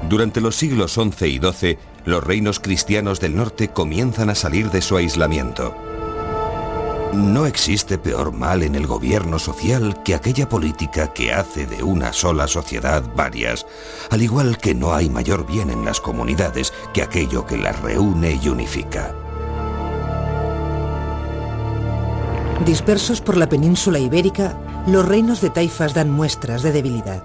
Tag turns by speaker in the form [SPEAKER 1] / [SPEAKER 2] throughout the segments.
[SPEAKER 1] Durante los siglos XI y XII, los reinos cristianos del norte comienzan a salir de su aislamiento. No existe peor mal en el gobierno social que aquella política que hace de una sola sociedad varias, al igual que no hay mayor bien en las comunidades que aquello que las reúne y unifica.
[SPEAKER 2] Dispersos por la península ibérica, los reinos de taifas dan muestras de debilidad.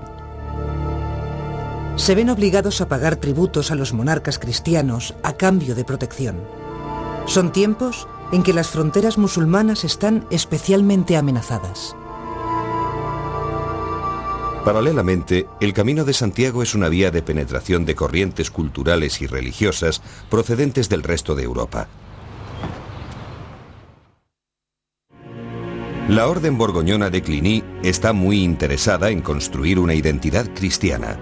[SPEAKER 2] Se ven obligados a pagar tributos a los monarcas cristianos a cambio de protección. Son tiempos en que las fronteras musulmanas están especialmente amenazadas.
[SPEAKER 1] Paralelamente, el Camino de Santiago es una vía de penetración de corrientes culturales y religiosas procedentes del resto de Europa. La Orden Borgoñona de Cluny está muy interesada en construir una identidad cristiana.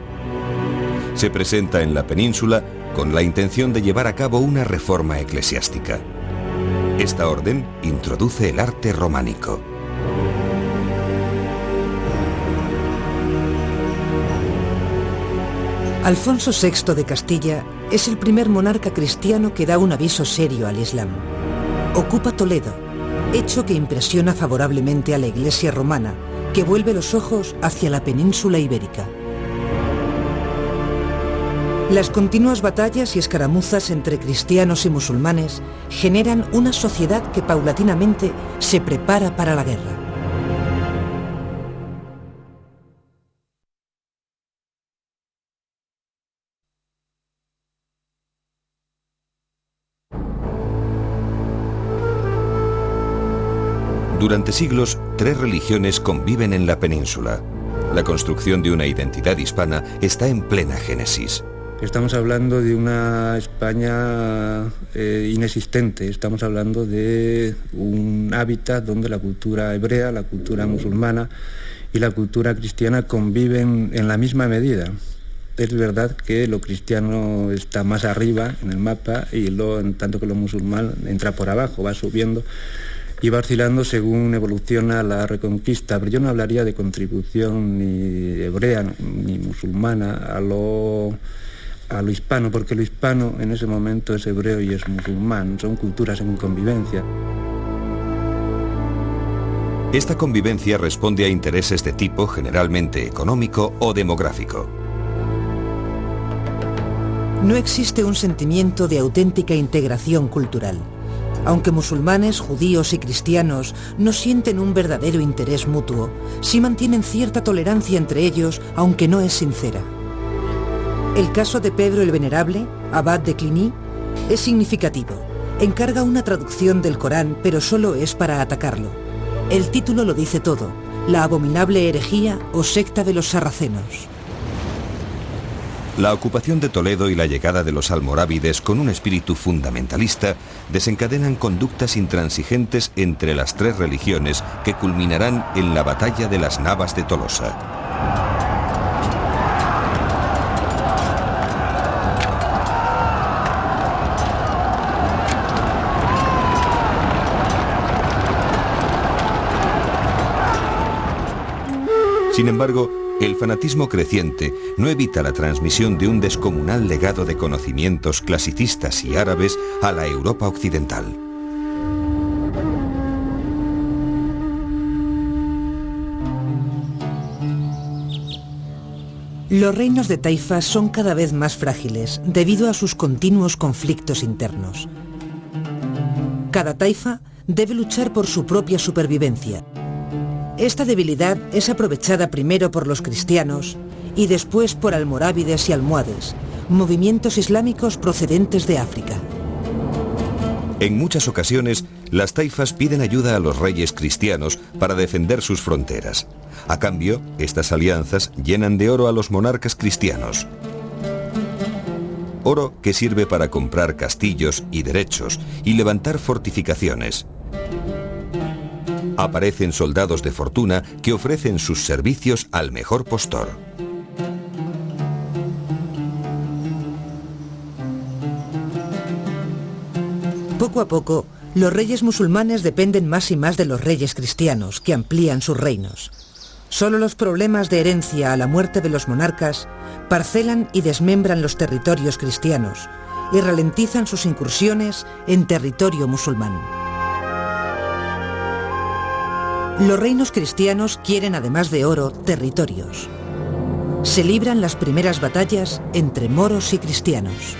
[SPEAKER 1] Se presenta en la península con la intención de llevar a cabo una reforma eclesiástica. Esta orden introduce el arte románico.
[SPEAKER 2] Alfonso VI de Castilla es el primer monarca cristiano que da un aviso serio al Islam. Ocupa Toledo, hecho que impresiona favorablemente a la Iglesia romana, que vuelve los ojos hacia la península ibérica. Las continuas batallas y escaramuzas entre cristianos y musulmanes generan una sociedad que paulatinamente se prepara para la guerra.
[SPEAKER 1] Durante siglos, tres religiones conviven en la península. La construcción de una identidad hispana está en plena génesis.
[SPEAKER 3] Estamos hablando de una España inexistente, estamos hablando de un hábitat donde la cultura hebrea, la cultura musulmana y la cultura cristiana conviven en la misma medida. Es verdad que lo cristiano está más arriba en el mapa y en tanto que lo musulmán entra por abajo, va subiendo y va oscilando según evoluciona la reconquista, pero yo no hablaría de contribución ni hebrea ni musulmana a lo hispano, porque lo hispano en ese momento es hebreo y es musulmán, son culturas en convivencia.
[SPEAKER 1] Esta convivencia responde a intereses de tipo generalmente económico o demográfico.
[SPEAKER 2] No existe un sentimiento de auténtica integración cultural. Aunque musulmanes, judíos y cristianos no sienten un verdadero interés mutuo, sí mantienen cierta tolerancia entre ellos, aunque no es sincera. El caso de Pedro el Venerable, abad de Cluny, es significativo. Encarga una traducción del Corán, pero solo es para atacarlo. El título lo dice todo: la abominable herejía o secta de los sarracenos.
[SPEAKER 1] La ocupación de Toledo y la llegada de los almorávides con un espíritu fundamentalista desencadenan conductas intransigentes entre las tres religiones que culminarán en la batalla de las Navas de Tolosa. Sin embargo, el fanatismo creciente no evita la transmisión de un descomunal legado de conocimientos clasicistas y árabes a la Europa occidental.
[SPEAKER 2] Los reinos de taifas son cada vez más frágiles debido a sus continuos conflictos internos. Cada taifa debe luchar por su propia supervivencia. Esta debilidad es aprovechada primero por los cristianos y después por almorávides y almohades, movimientos islámicos procedentes de África.
[SPEAKER 1] En muchas ocasiones, las taifas piden ayuda a los reyes cristianos para defender sus fronteras. A cambio, estas alianzas llenan de oro a los monarcas cristianos. Oro que sirve para comprar castillos y derechos y levantar fortificaciones. Aparecen soldados de fortuna que ofrecen sus servicios al mejor postor.
[SPEAKER 2] Poco a poco, los reyes musulmanes dependen más y más de los reyes cristianos, que amplían sus reinos. Solo los problemas de herencia a la muerte de los monarcas parcelan y desmembran los territorios cristianos y ralentizan sus incursiones en territorio musulmán. Los reinos cristianos quieren, además de oro, territorios. Se libran las primeras batallas entre moros y cristianos.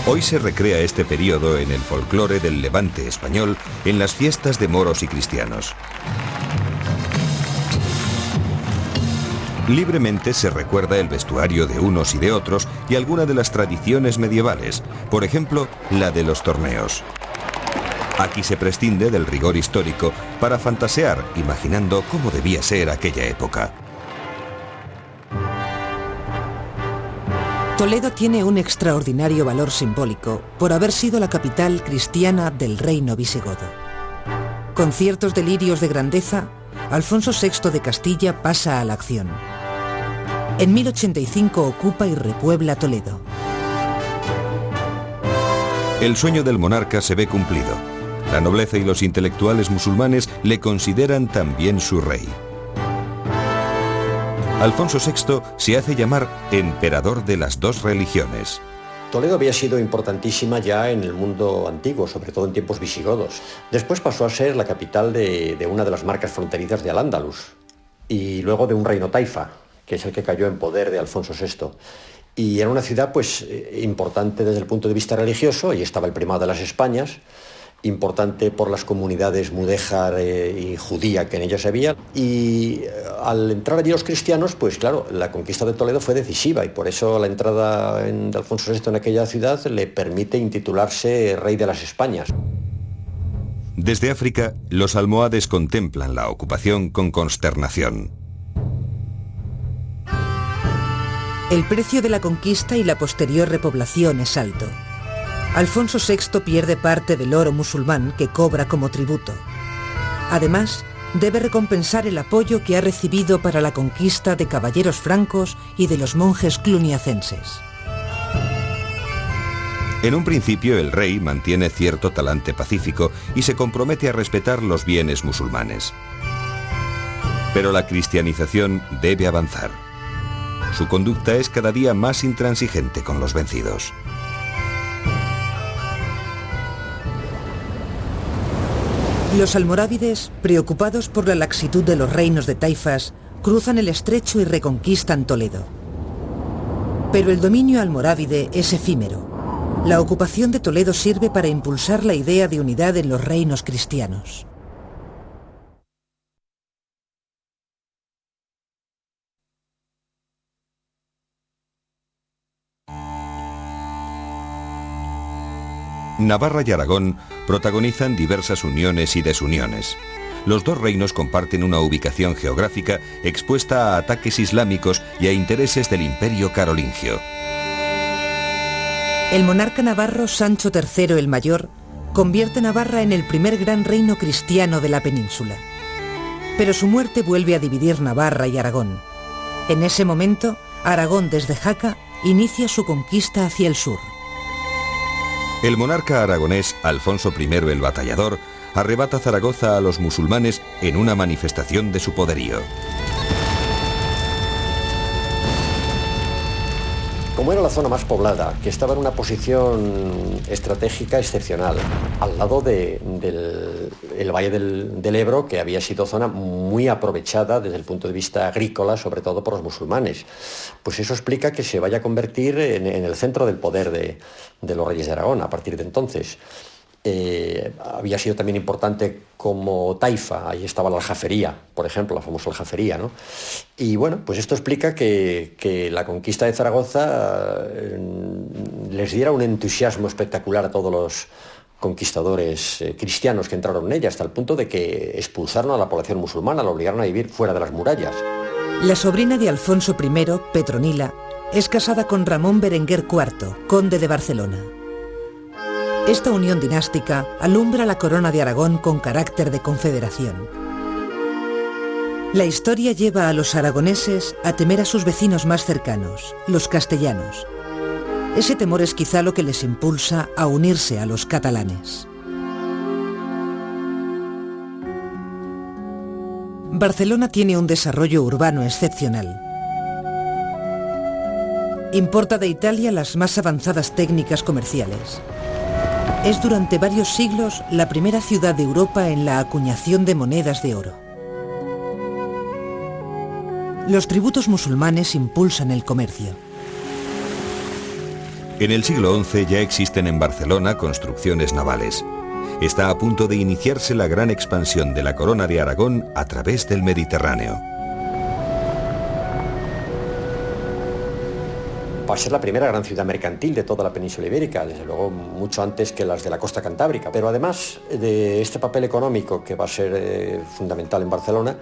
[SPEAKER 1] Hoy se recrea este periodo en el folclore del Levante español en las fiestas de moros y cristianos. Libremente se recuerda el vestuario de unos y de otros y alguna de las tradiciones medievales, por ejemplo, la de los torneos. Aquí se prescinde del rigor histórico para fantasear, imaginando cómo debía ser aquella época.
[SPEAKER 2] Toledo tiene un extraordinario valor simbólico por haber sido la capital cristiana del reino visigodo. Con ciertos delirios de grandeza, Alfonso VI de Castilla pasa a la acción. En 1085 ocupa y repuebla Toledo.
[SPEAKER 1] El sueño del monarca se ve cumplido. La nobleza y los intelectuales musulmanes le consideran también su rey. Alfonso VI se hace llamar emperador de las dos religiones.
[SPEAKER 4] Toledo había sido importantísima ya en el mundo antiguo, sobre todo en tiempos visigodos. Después pasó a ser la capital de una de las marcas fronterizas de Al-Ándalus y luego de un reino taifa, que es el que cayó en poder de Alfonso VI. Y era una ciudad pues importante desde el punto de vista religioso, y estaba el primado de las Españas, importante por las comunidades mudéjar y judía que en ellas había, y al entrar allí los cristianos, pues claro, la conquista de Toledo fue decisiva, y por eso la entrada de Alfonso VI en aquella ciudad le permite intitularse rey de las Españas.
[SPEAKER 1] Desde África, los almohades contemplan la ocupación con consternación.
[SPEAKER 2] El precio de la conquista y la posterior repoblación es alto. Alfonso VI pierde parte del oro musulmán que cobra como tributo. Además, debe recompensar el apoyo que ha recibido para la conquista de caballeros francos y de los monjes cluniacenses.
[SPEAKER 1] En un principio, el rey mantiene cierto talante pacífico y se compromete a respetar los bienes musulmanes. Pero la cristianización debe avanzar. Su conducta es cada día más intransigente con los vencidos.
[SPEAKER 2] Los almorávides, preocupados por la laxitud de los reinos de taifas, cruzan el estrecho y reconquistan Toledo. Pero el dominio almorávide es efímero. La ocupación de Toledo sirve para impulsar la idea de unidad en los reinos cristianos.
[SPEAKER 1] Navarra y Aragón protagonizan diversas uniones y desuniones. Los dos reinos comparten una ubicación geográfica expuesta a ataques islámicos y a intereses del Imperio carolingio.
[SPEAKER 2] El monarca navarro Sancho III el Mayor convierte Navarra en el primer gran reino cristiano de la península. Pero su muerte vuelve a dividir Navarra y Aragón. En ese momento, Aragón desde Jaca inicia su conquista hacia el sur.
[SPEAKER 1] El monarca aragonés Alfonso I el Batallador arrebata Zaragoza a los musulmanes en una manifestación de su poderío.
[SPEAKER 4] Como era la zona más poblada, que estaba en una posición estratégica excepcional, al lado del Valle del Ebro, que había sido zona muy aprovechada desde el punto de vista agrícola, sobre todo por los musulmanes, pues eso explica que se vaya a convertir en el centro del poder de los reyes de Aragón a partir de entonces. Había sido también importante como taifa, ahí estaba la aljafería, por ejemplo, la famosa aljafería, ¿no? Y bueno, pues esto explica que la conquista de Zaragoza les diera un entusiasmo espectacular a todos los conquistadores cristianos que entraron en ella, hasta el punto de que expulsaron a la población musulmana, la obligaron a vivir fuera de las murallas.
[SPEAKER 2] La sobrina de Alfonso I, Petronila, es casada con Ramón Berenguer IV, conde de Barcelona. Esta unión dinástica alumbra la corona de Aragón con carácter de confederación. La historia lleva a los aragoneses a temer a sus vecinos más cercanos, los castellanos. Ese temor es quizá lo que les impulsa a unirse a los catalanes. Barcelona tiene un desarrollo urbano excepcional. Importa de Italia las más avanzadas técnicas comerciales. Es durante varios siglos la primera ciudad de Europa en la acuñación de monedas de oro. Los tributos musulmanes impulsan el comercio.
[SPEAKER 1] En el siglo XI ya existen en Barcelona construcciones navales. Está a punto de iniciarse la gran expansión de la Corona de Aragón a través del Mediterráneo.
[SPEAKER 4] Va a ser la primera gran ciudad mercantil de toda la península ibérica, desde luego mucho antes que las de la costa cantábrica. Pero además de este papel económico que va a ser fundamental en Barcelona,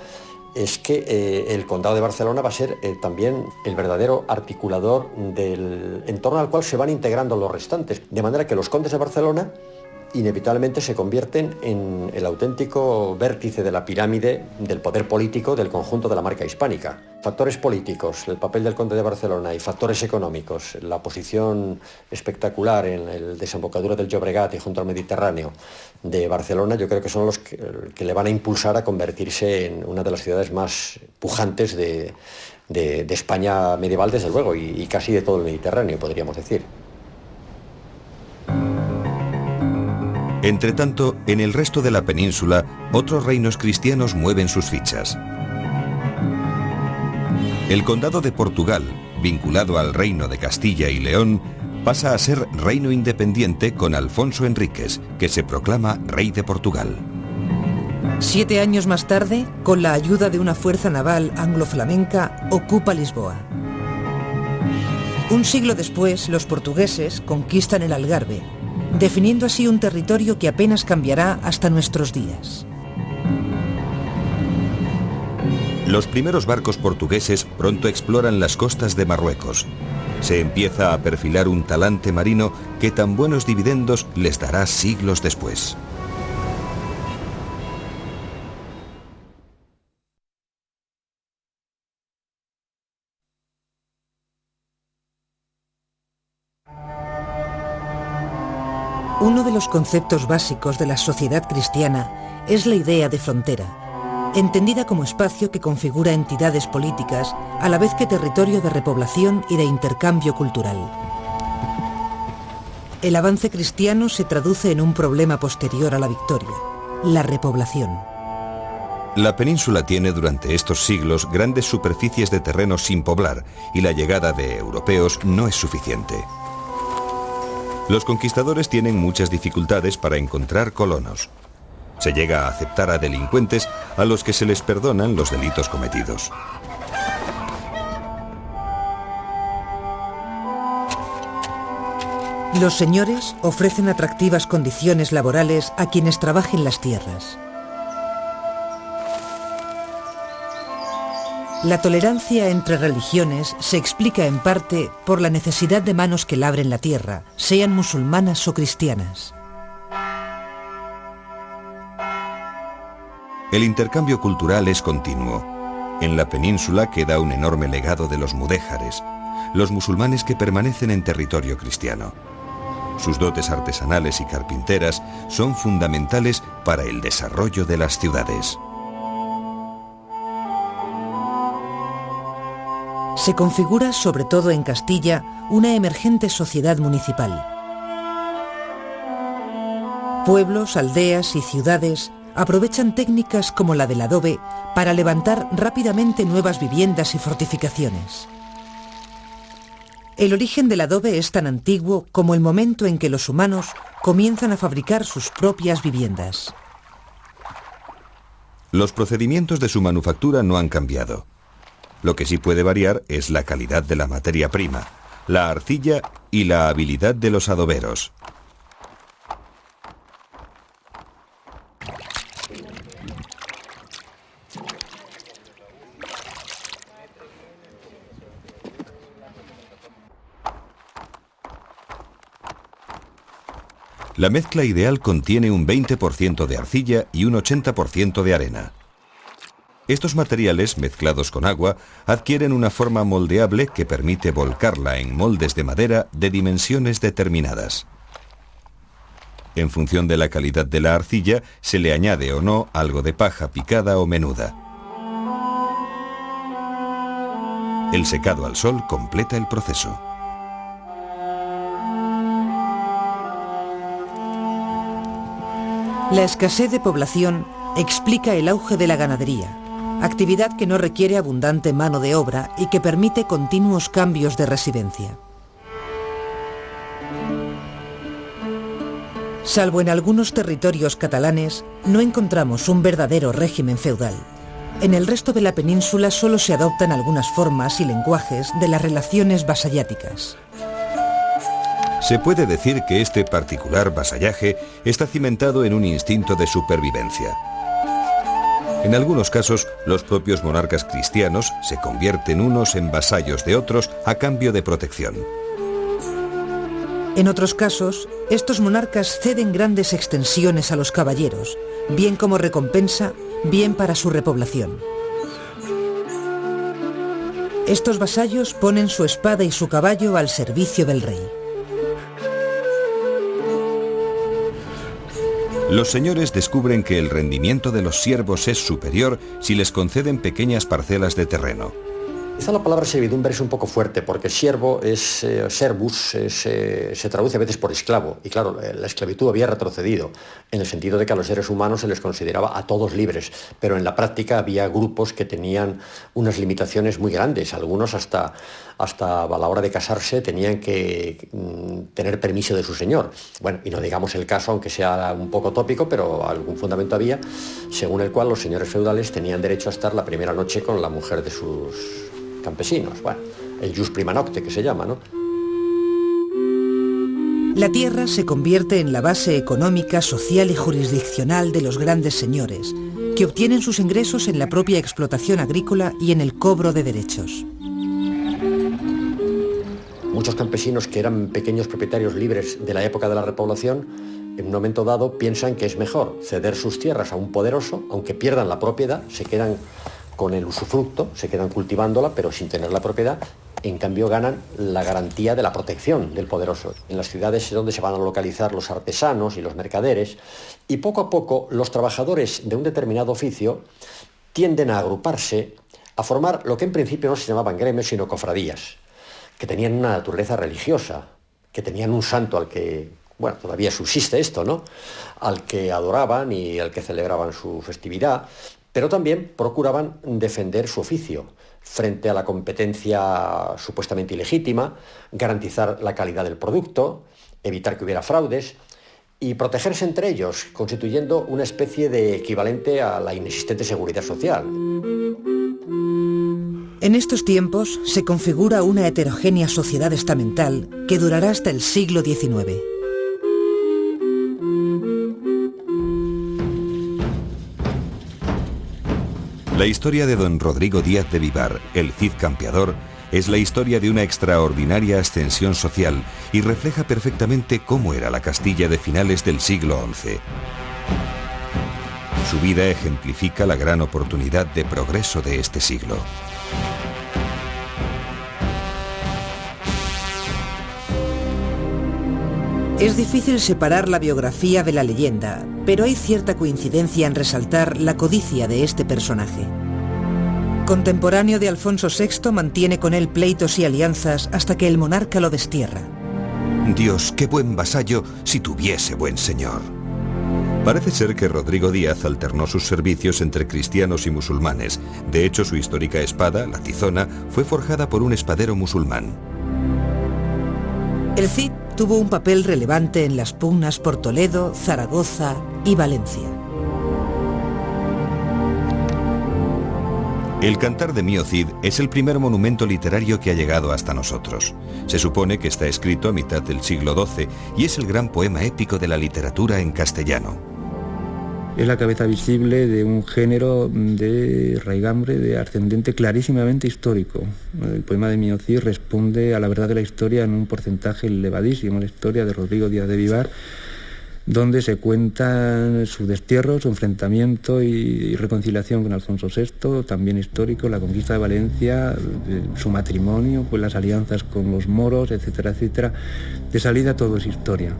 [SPEAKER 4] es que el Condado de Barcelona va a ser también el verdadero articulador en torno al cual se van integrando los restantes. De manera que los condes de Barcelona inevitablemente se convierten en el auténtico vértice de la pirámide del poder político del conjunto de la marca hispánica. Factores políticos, el papel del conde de Barcelona, y factores económicos, la posición espectacular en el desembocadura del Llobregat y junto al Mediterráneo de Barcelona, yo creo que son los que le van a impulsar a convertirse en una de las ciudades más pujantes de España medieval, desde luego, y casi de todo el Mediterráneo, podríamos decir.
[SPEAKER 1] Entretanto, en el resto de la península, otros reinos cristianos mueven sus fichas. El Condado de Portugal, vinculado al Reino de Castilla y León, pasa a ser reino independiente con Alfonso Enríquez, que se proclama rey de Portugal.
[SPEAKER 2] 7 años más tarde, con la ayuda de una fuerza naval anglo-flamenca, ocupa Lisboa. Un siglo después, los portugueses conquistan el Algarve, definiendo así un territorio que apenas cambiará hasta nuestros días.
[SPEAKER 1] Los primeros barcos portugueses pronto exploran las costas de Marruecos. Se empieza a perfilar un talante marino que tan buenos dividendos les dará siglos después.
[SPEAKER 2] Uno de los conceptos básicos de la sociedad cristiana es la idea de frontera, entendida como espacio que configura entidades políticas a la vez que territorio de repoblación y de intercambio cultural. El avance cristiano se traduce en un problema posterior a la victoria, la repoblación.
[SPEAKER 1] La península tiene durante estos siglos grandes superficies de terreno sin poblar y la llegada de europeos no es suficiente. Los conquistadores tienen muchas dificultades para encontrar colonos. Se llega a aceptar a delincuentes a los que se les perdonan los delitos cometidos.
[SPEAKER 2] Los señores ofrecen atractivas condiciones laborales a quienes trabajen las tierras. La tolerancia entre religiones se explica en parte por la necesidad de manos que labren la tierra, sean musulmanas o cristianas.
[SPEAKER 1] El intercambio cultural es continuo. En la península queda un enorme legado de los mudéjares, los musulmanes que permanecen en territorio cristiano. Sus dotes artesanales y carpinteras son fundamentales para el desarrollo de las ciudades.
[SPEAKER 2] Se configura, sobre todo en Castilla, una emergente sociedad municipal. Pueblos, aldeas y ciudades aprovechan técnicas como la del adobe para levantar rápidamente nuevas viviendas y fortificaciones. El origen del adobe es tan antiguo como el momento en que los humanos comienzan a fabricar sus propias viviendas.
[SPEAKER 1] Los procedimientos de su manufactura no han cambiado. Lo que sí puede variar es la calidad de la materia prima, la arcilla y la habilidad de los adoberos. La mezcla ideal contiene un 20% de arcilla y un 80% de arena. Estos materiales, mezclados con agua, adquieren una forma moldeable que permite volcarla en moldes de madera de dimensiones determinadas. En función de la calidad de la arcilla, se le añade o no algo de paja picada o menuda. El secado al sol completa el proceso.
[SPEAKER 2] La escasez de población explica el auge de la ganadería, actividad que no requiere abundante mano de obra y que permite continuos cambios de residencia. Salvo en algunos territorios catalanes, no encontramos un verdadero régimen feudal. En el resto de la península solo se adoptan algunas formas y lenguajes de las relaciones vasalláticas.
[SPEAKER 1] Se puede decir que este particular vasallaje está cimentado en un instinto de supervivencia. En algunos casos, los propios monarcas cristianos se convierten unos en vasallos de otros a cambio de protección.
[SPEAKER 2] En otros casos, estos monarcas ceden grandes extensiones a los caballeros, bien como recompensa, bien para su repoblación. Estos vasallos ponen su espada y su caballo al servicio del rey.
[SPEAKER 1] Los señores descubren que el rendimiento de los siervos es superior si les conceden pequeñas parcelas de terreno.
[SPEAKER 4] Quizá la palabra servidumbre es un poco fuerte, porque siervo es servus, se traduce a veces por esclavo. Y claro, la esclavitud había retrocedido, en el sentido de que a los seres humanos se les consideraba a todos libres, pero en la práctica había grupos que tenían unas limitaciones muy grandes. Algunos hasta a la hora de casarse tenían que tener permiso de su señor. Bueno, y no digamos el caso, aunque sea un poco tópico, pero algún fundamento había, según el cual los señores feudales tenían derecho a estar la primera noche con la mujer de sus campesinos. Bueno, el jus prima nocte, que se llama, ¿no?
[SPEAKER 2] La tierra se convierte en la base económica, social y jurisdiccional de los grandes señores, que obtienen sus ingresos en la propia explotación agrícola y en el cobro de derechos.
[SPEAKER 4] Muchos campesinos que eran pequeños propietarios libres de la época de la repoblación, en un momento dado piensan que es mejor ceder sus tierras a un poderoso, aunque pierdan la propiedad, se quedan con el usufructo, se quedan cultivándola, pero sin tener la propiedad. En cambio ganan la garantía de la protección del poderoso. En las ciudades es donde se van a localizar los artesanos y los mercaderes, y poco a poco los trabajadores de un determinado oficio tienden a agruparse, a formar lo que en principio no se llamaban gremios, sino cofradías, que tenían una naturaleza religiosa, que tenían un santo al que, bueno, todavía subsiste esto, ¿no?, al que adoraban y al que celebraban su festividad, pero también procuraban defender su oficio frente a la competencia supuestamente ilegítima, garantizar la calidad del producto, evitar que hubiera fraudes y protegerse entre ellos, constituyendo una especie de equivalente a la inexistente seguridad social.
[SPEAKER 2] En estos tiempos se configura una heterogénea sociedad estamental que durará hasta el siglo XIX.
[SPEAKER 1] La historia de don Rodrigo Díaz de Vivar, el Cid campeador, es la historia de una extraordinaria ascensión social y refleja perfectamente cómo era la Castilla de finales del siglo XI. Su vida ejemplifica la gran oportunidad de progreso de este siglo.
[SPEAKER 2] Es difícil separar la biografía de la leyenda, pero hay cierta coincidencia en resaltar la codicia de este personaje. Contemporáneo de Alfonso VI, mantiene con él pleitos y alianzas hasta que el monarca lo destierra.
[SPEAKER 1] Dios, qué buen vasallo si tuviese buen señor. Parece ser que Rodrigo Díaz alternó sus servicios entre cristianos y musulmanes. De hecho, su histórica espada, la tizona, fue forjada por un espadero musulmán.
[SPEAKER 2] El Cid tuvo un papel relevante en las pugnas por Toledo, Zaragoza y Valencia.
[SPEAKER 1] El Cantar de Mío Cid es el primer monumento literario que ha llegado hasta nosotros. Se supone que está escrito a mitad del siglo XII y es el gran poema épico de la literatura en castellano.
[SPEAKER 3] Es la cabeza visible de un género de raigambre, de ascendente clarísimamente histórico. El poema de Mío Cid responde a la verdad de la historia en un porcentaje elevadísimo, la historia de Rodrigo Díaz de Vivar, donde se cuenta su destierro, su enfrentamiento y reconciliación con Alfonso VI, también histórico, la conquista de Valencia, su matrimonio, pues las alianzas con los moros, etcétera, etcétera. De salida todo es historia.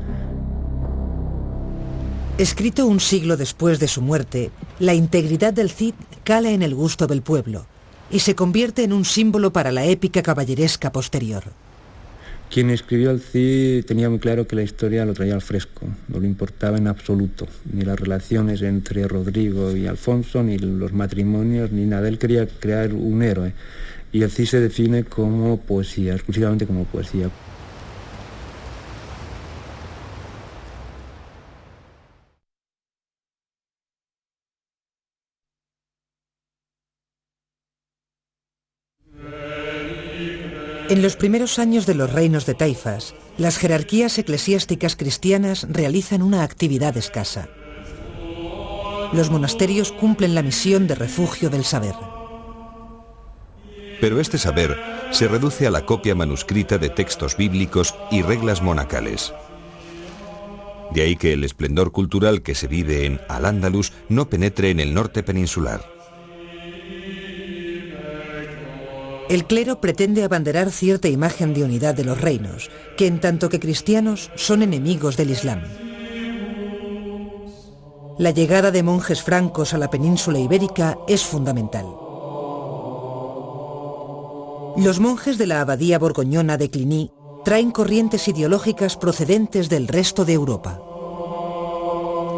[SPEAKER 2] Escrito un siglo después de su muerte, la integridad del Cid cala en el gusto del pueblo, y se convierte en un símbolo para la épica caballeresca posterior.
[SPEAKER 3] Quien escribió el Cid tenía muy claro que la historia lo traía al fresco, no le importaba en absoluto, ni las relaciones entre Rodrigo y Alfonso, ni los matrimonios, ni nada. Él quería crear un héroe, y el Cid se define como poesía, exclusivamente como poesía.
[SPEAKER 2] En los primeros años de los reinos de taifas, las jerarquías eclesiásticas cristianas realizan una actividad escasa. Los monasterios cumplen la misión de refugio del saber.
[SPEAKER 1] Pero este saber se reduce a la copia manuscrita de textos bíblicos y reglas monacales. De ahí que el esplendor cultural que se vive en Al-Ándalus no penetre en el norte peninsular.
[SPEAKER 2] El clero pretende abanderar cierta imagen de unidad de los reinos, que en tanto que cristianos son enemigos del Islam. La llegada de monjes francos a la península ibérica es fundamental. Los monjes de la abadía borgoñona de Cluny traen corrientes ideológicas procedentes del resto de Europa.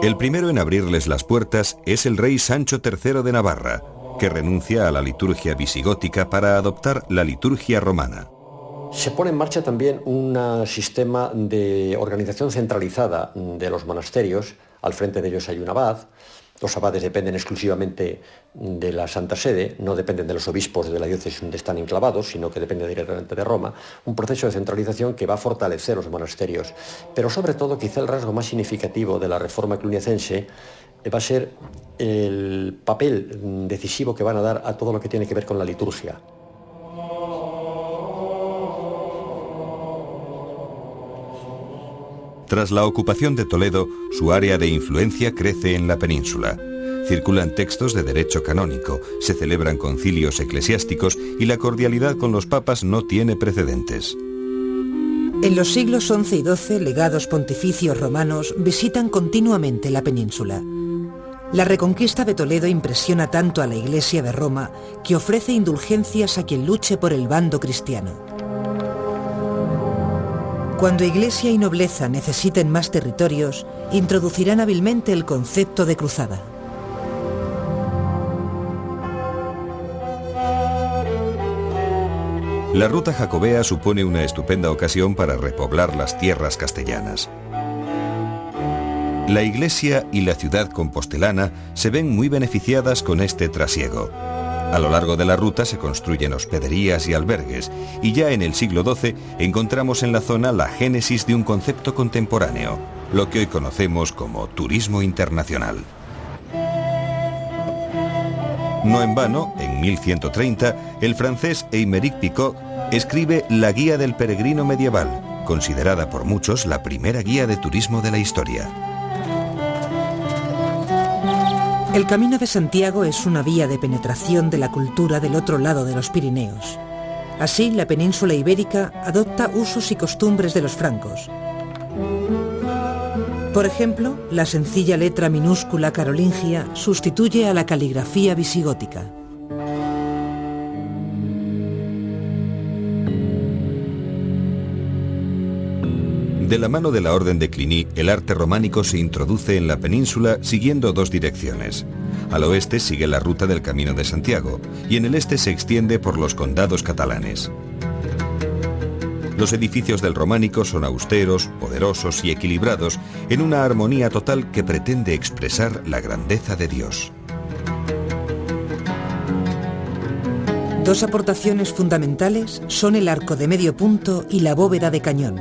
[SPEAKER 1] El primero en abrirles las puertas es el rey Sancho III de Navarra, que renuncia a la liturgia visigótica para adoptar la liturgia romana.
[SPEAKER 4] Se pone en marcha también un sistema de organización centralizada de los monasterios. Al frente de ellos hay un abad. Los abades dependen exclusivamente de la Santa Sede, no dependen de los obispos de la diócesis donde están enclavados, sino que depende directamente de Roma. Un proceso de centralización que va a fortalecer los monasterios. Pero sobre todo, quizá el rasgo más significativo de la reforma cluniacense va a ser el papel decisivo que van a dar a todo lo que tiene que ver con la liturgia.
[SPEAKER 1] Tras la ocupación de Toledo, su área de influencia crece en la península. Circulan textos de derecho canónico, se celebran concilios eclesiásticos y la cordialidad con los papas no tiene precedentes.
[SPEAKER 2] En los siglos XI y XII, legados pontificios romanos visitan continuamente la península. La reconquista de Toledo impresiona tanto a la Iglesia de Roma que ofrece indulgencias a quien luche por el bando cristiano. Cuando Iglesia y nobleza necesiten más territorios, introducirán hábilmente el concepto de cruzada.
[SPEAKER 1] La ruta jacobea supone una estupenda ocasión para repoblar las tierras castellanas. La Iglesia y la ciudad compostelana se ven muy beneficiadas con este trasiego. A lo largo de la ruta se construyen hospederías y albergues, y ya en el siglo XII encontramos en la zona la génesis de un concepto contemporáneo, lo que hoy conocemos como turismo internacional. No en vano, en 1130, el francés Aymeric Picot escribe La Guía del Peregrino Medieval, considerada por muchos la primera guía de turismo de la historia.
[SPEAKER 2] El Camino de Santiago es una vía de penetración de la cultura del otro lado de los Pirineos. Así, la península ibérica adopta usos y costumbres de los francos. Por ejemplo, la sencilla letra minúscula carolingia sustituye a la caligrafía visigótica.
[SPEAKER 1] De la mano de la Orden de Cluny, el arte románico se introduce en la península siguiendo dos direcciones. Al oeste sigue la ruta del Camino de Santiago y en el este se extiende por los condados catalanes. Los edificios del románico son austeros, poderosos y equilibrados en una armonía total que pretende expresar la grandeza de Dios.
[SPEAKER 2] Dos aportaciones fundamentales son el arco de medio punto y la bóveda de cañón,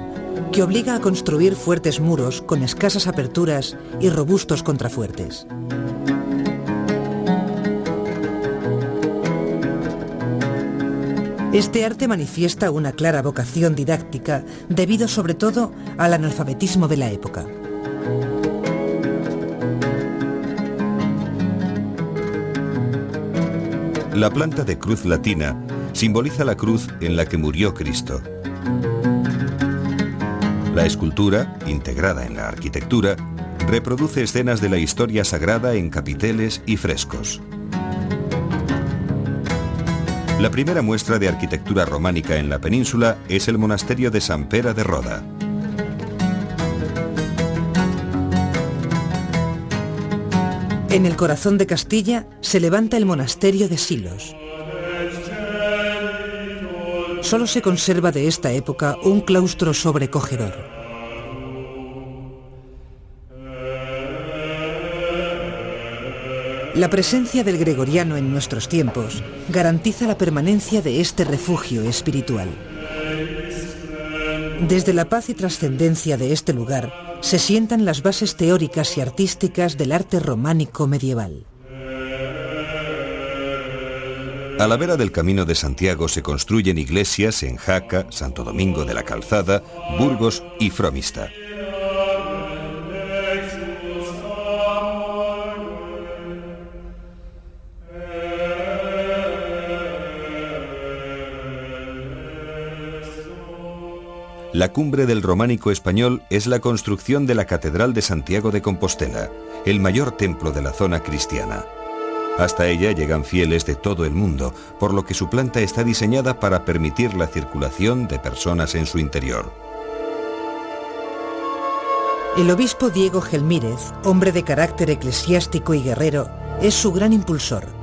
[SPEAKER 2] que obliga a construir fuertes muros con escasas aperturas y robustos contrafuertes. Este arte manifiesta una clara vocación didáctica debido sobre todo al analfabetismo de la época.
[SPEAKER 1] La planta de cruz latina simboliza la cruz en la que murió Cristo. La escultura, integrada en la arquitectura, reproduce escenas de la historia sagrada en capiteles y frescos. La primera muestra de arquitectura románica en la península es el monasterio de San Pera de Roda.
[SPEAKER 2] En el corazón de Castilla se levanta el monasterio de Silos. Solo se conserva de esta época un claustro sobrecogedor. La presencia del gregoriano en nuestros tiempos garantiza la permanencia de este refugio espiritual. Desde la paz y trascendencia de este lugar se sientan las bases teóricas y artísticas del arte románico medieval.
[SPEAKER 1] A la vera del Camino de Santiago se construyen iglesias en Jaca, Santo Domingo de la Calzada, Burgos y Fromista. La cumbre del románico español es la construcción de la Catedral de Santiago de Compostela, el mayor templo de la zona cristiana. Hasta ella llegan fieles de todo el mundo, por lo que su planta está diseñada para permitir la circulación de personas en su interior.
[SPEAKER 2] El obispo Diego Gelmírez, hombre de carácter eclesiástico y guerrero, es su gran impulsor.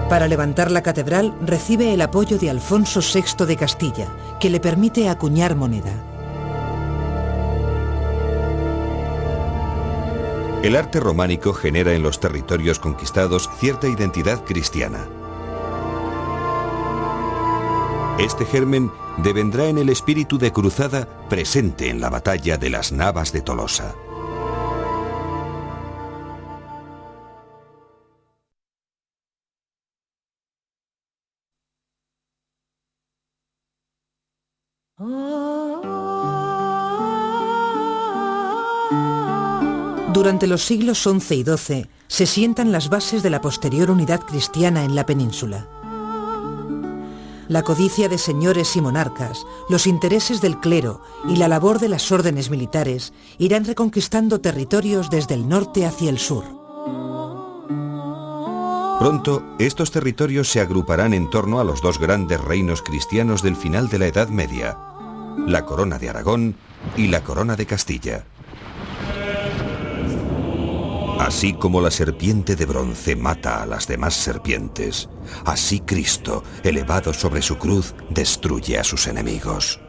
[SPEAKER 2] Para levantar la catedral recibe el apoyo de Alfonso VI de Castilla, que le permite acuñar moneda.
[SPEAKER 1] El arte románico genera en los territorios conquistados cierta identidad cristiana. Este germen devendrá en el espíritu de cruzada presente en la batalla de las Navas de Tolosa.
[SPEAKER 2] Durante los siglos XI y XII se sientan las bases de la posterior unidad cristiana en la península. La codicia de señores y monarcas, los intereses del clero y la labor de las órdenes militares irán reconquistando territorios desde el norte hacia el sur.
[SPEAKER 1] Pronto, estos territorios se agruparán en torno a los dos grandes reinos cristianos del final de la Edad Media, la Corona de Aragón y la Corona de Castilla. Así como la serpiente de bronce mata a las demás serpientes, así Cristo, elevado sobre su cruz, destruye a sus enemigos.